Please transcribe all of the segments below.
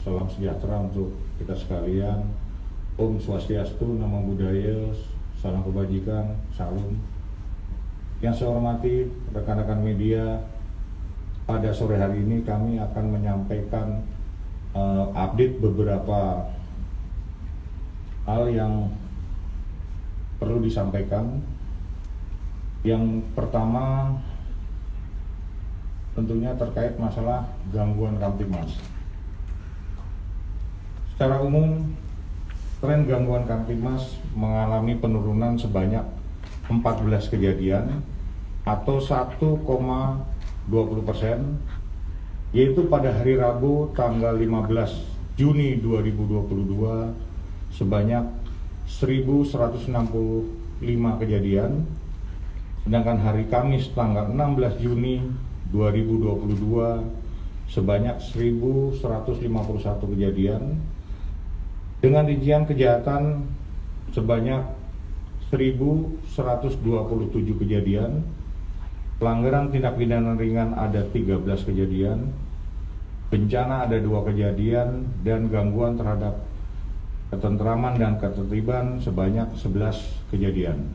Salam sejahtera untuk kita sekalian. Om Swastiastu, Namo Buddhaya, salam kebajikan, salam. Yang saya hormati rekan-rekan media, pada sore hari ini kami akan menyampaikan update beberapa hal yang perlu disampaikan. Yang pertama tentunya terkait masalah gangguan Kamtibmas. Secara umum, tren gangguan Kamtibmas mengalami penurunan sebanyak 14 kejadian atau 1,20%, yaitu pada hari Rabu tanggal 15 Juni 2022 sebanyak 1.165 kejadian, sedangkan hari Kamis tanggal 16 Juni 2022 sebanyak 1.151 kejadian, dengan rincian kejahatan sebanyak 1.127 kejadian, pelanggaran tindak pidana ringan ada 13 kejadian, bencana ada 2 kejadian, dan gangguan terhadap ketentraman dan ketertiban sebanyak 11 kejadian.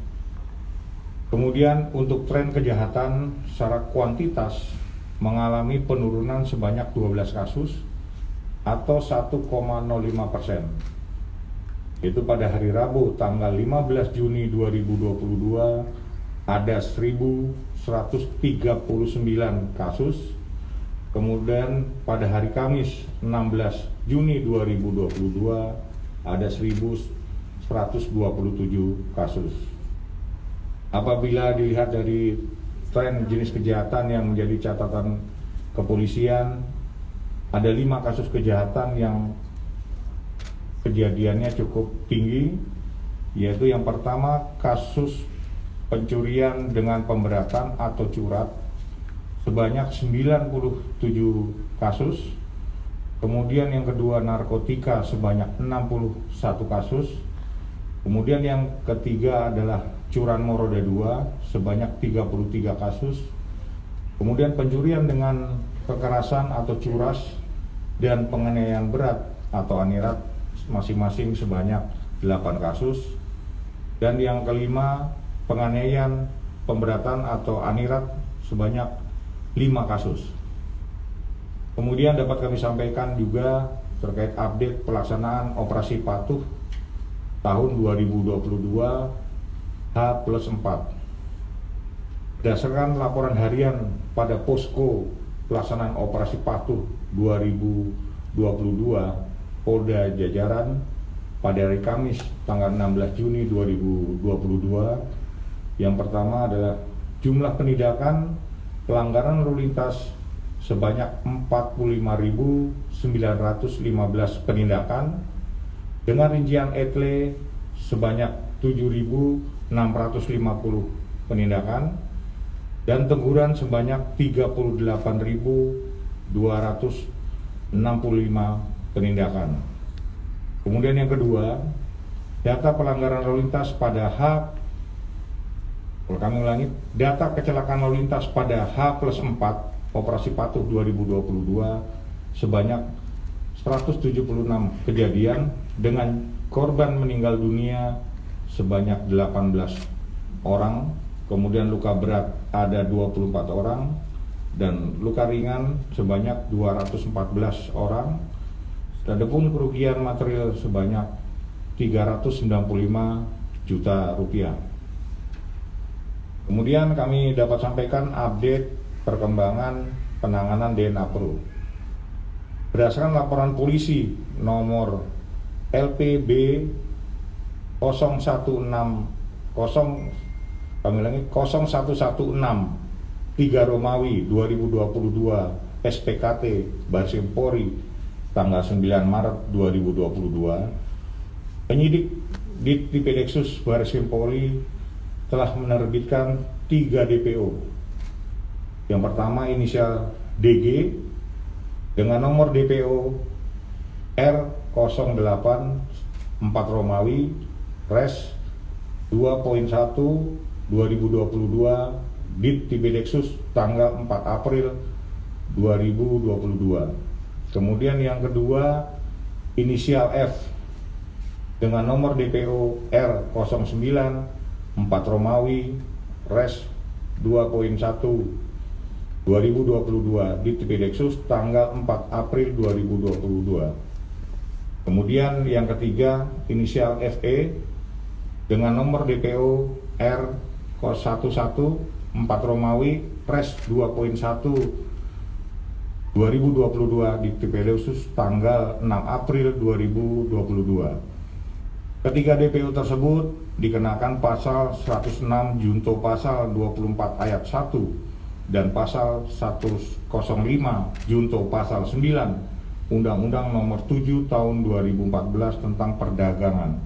Kemudian untuk tren kejahatan secara kuantitas mengalami penurunan sebanyak 12 kasus atau 1,05%. Itu pada hari Rabu tanggal 15 Juni 2022 ada 1.139 kasus. Kemudian pada hari Kamis 16 Juni 2022 ada 1.127 kasus. Apabila dilihat dari tren jenis kejahatan yang menjadi catatan kepolisian, ada 5 kasus kejahatan yang kejadiannya cukup tinggi, yaitu yang pertama kasus pencurian dengan pemberatan atau curat sebanyak 97 kasus. Kemudian yang kedua narkotika sebanyak 61 kasus. Kemudian yang ketiga adalah curanmor roda 2 sebanyak 33 kasus. Kemudian pencurian dengan kekerasan atau curas dan penganiayaan berat atau anirat masing-masing sebanyak 8 kasus. Dan yang kelima penganiayaan pemberatan atau anirat sebanyak 5 kasus. Kemudian dapat kami sampaikan juga terkait update pelaksanaan operasi patuh tahun 2022 H+4. Berdasarkan laporan harian pada posko pelaksanaan operasi patuh 2022 Polda Jajaran pada hari Kamis tanggal 16 Juni 2022, yang pertama adalah jumlah penindakan pelanggaran lalu lintas sebanyak 45.915 penindakan, dengan rincian etle sebanyak 7.650 penindakan, dan teguran sebanyak 38.265 penindakan. Kemudian yang kedua, data pelanggaran lalu lintas pada data kecelakaan lalu lintas pada H+4 operasi patuh 2022 sebanyak 176 kejadian dengan korban meninggal dunia sebanyak 18 orang, kemudian luka berat ada 24 orang, dan luka ringan sebanyak 214 orang. Adapun kerugian material sebanyak 395 juta rupiah. Kemudian kami dapat sampaikan update perkembangan penanganan DNA Pro. Berdasarkan laporan polisi nomor LPB 0116 3 Romawi 2022 SPKT Bareskrim Polri tanggal 9 Maret 2022, penyidik di Tipedeksus Bareskrim Polri telah menerbitkan 3 DPO. Yang pertama inisial DG dengan nomor DPO R08 4 Romawi Res 2.1 2022 Dit Tipedeksus tanggal 4 April 2022. Kemudian yang kedua, inisial F dengan nomor DPO R09 4 Romawi Res 2.1 2022 di Tipidexus tanggal 4 April 2022. Kemudian yang ketiga, inisial FE dengan nomor DPO R11 4 Romawi Res 2.1 2022 di Tipidexus tanggal 6 April 2022. Ketiga DPO tersebut dikenakan pasal 106 junto pasal 24 ayat 1 dan pasal 105 junto pasal 9 Undang-Undang Nomor 7 Tahun 2014 tentang Perdagangan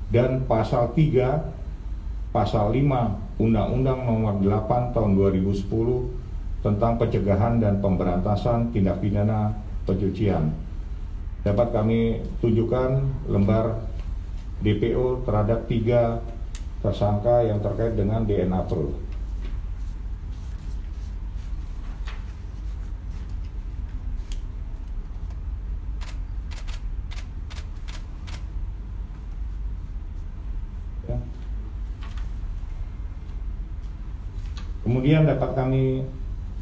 dan pasal 3 pasal 5 Undang-Undang Nomor 8 Tahun 2010 tentang Pencegahan dan Pemberantasan Tindak Pidana Pencucian. Dapat kami tunjukkan lembar DPO terhadap 3 tersangka yang terkait dengan DNA Pro. Ya. Kemudian dapat kami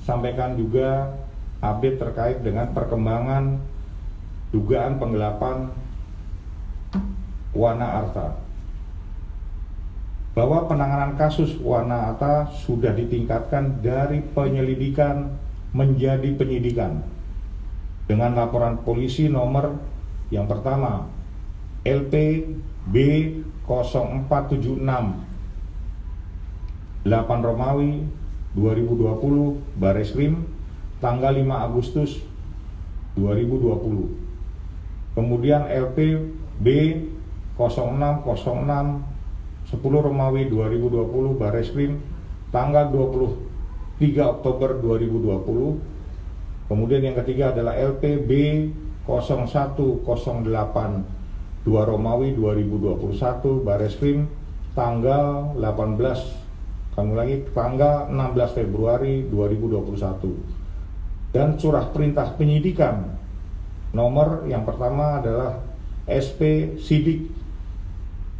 sampaikan juga update terkait dengan perkembangan dugaan penggelapan Wana Arta, bahwa penanganan kasus Wana Arta sudah ditingkatkan dari penyelidikan menjadi penyidikan dengan laporan polisi nomor yang pertama LP B0476 8 Romawi 2020 Bareskrim tanggal 5 Agustus 2020. Kemudian LP B 0606 10 Romawi 2020 Bareskrim tanggal 23 Oktober 2020. Kemudian yang ketiga adalah LPB 0108 2 Romawi 2021 Bareskrim tanggal 18 tanggal 16 Februari 2021. Dan surah perintah penyidikan nomor yang pertama adalah SP Sidik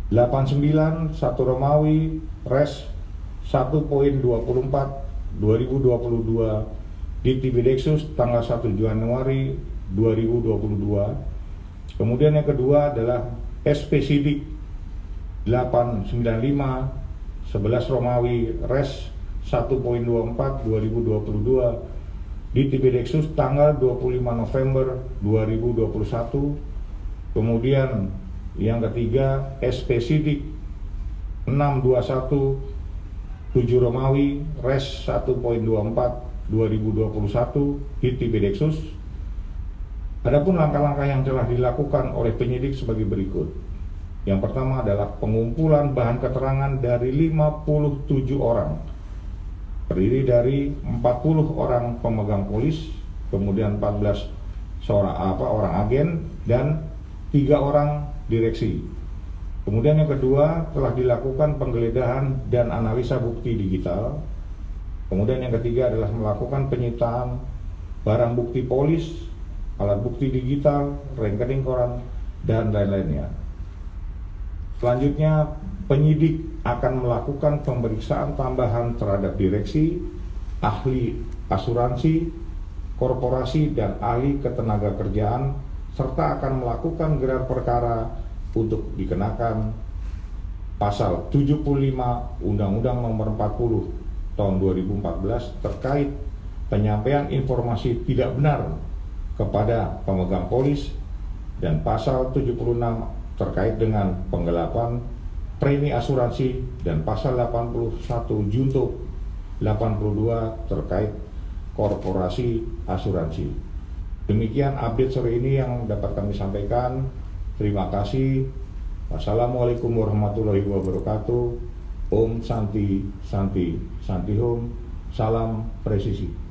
89 1 Romawi Res 1.24 2022 di Tipidexus tanggal 1 Januari 2022. Kemudian yang kedua adalah SP Sidik 895 11 Romawi Res 1.24 2022 di Tipidexus tanggal 25 November 2021. Kemudian yang ketiga SP Sidik 621 7 Romawi Res 1.24 2021 di Tipidexus. Adapun langkah-langkah yang telah dilakukan oleh penyidik sebagai berikut. Yang pertama adalah pengumpulan bahan keterangan dari 57 orang, terdiri dari 40 orang pemegang polis, kemudian 14 orang agen dan 3 orang direksi. Kemudian yang kedua telah dilakukan penggeledahan dan analisa bukti digital. Kemudian yang ketiga adalah melakukan penyitaan barang bukti polis, alat bukti digital, rekening koran dan lain-lainnya. Selanjutnya penyidik akan melakukan pemeriksaan tambahan terhadap direksi, ahli asuransi, korporasi dan ahli ketenagakerjaan, serta akan melakukan gelar perkara untuk dikenakan pasal 75 Undang-Undang Nomor 40 Tahun 2014 terkait penyampaian informasi tidak benar kepada pemegang polis dan pasal 76 terkait dengan penggelapan premi asuransi dan pasal 81 junto 82 terkait korporasi asuransi. Demikian update sore ini yang dapat kami sampaikan. Terima kasih. Wassalamualaikum warahmatullahi wabarakatuh. Om Santi Santi Santi Om. Salam presisi.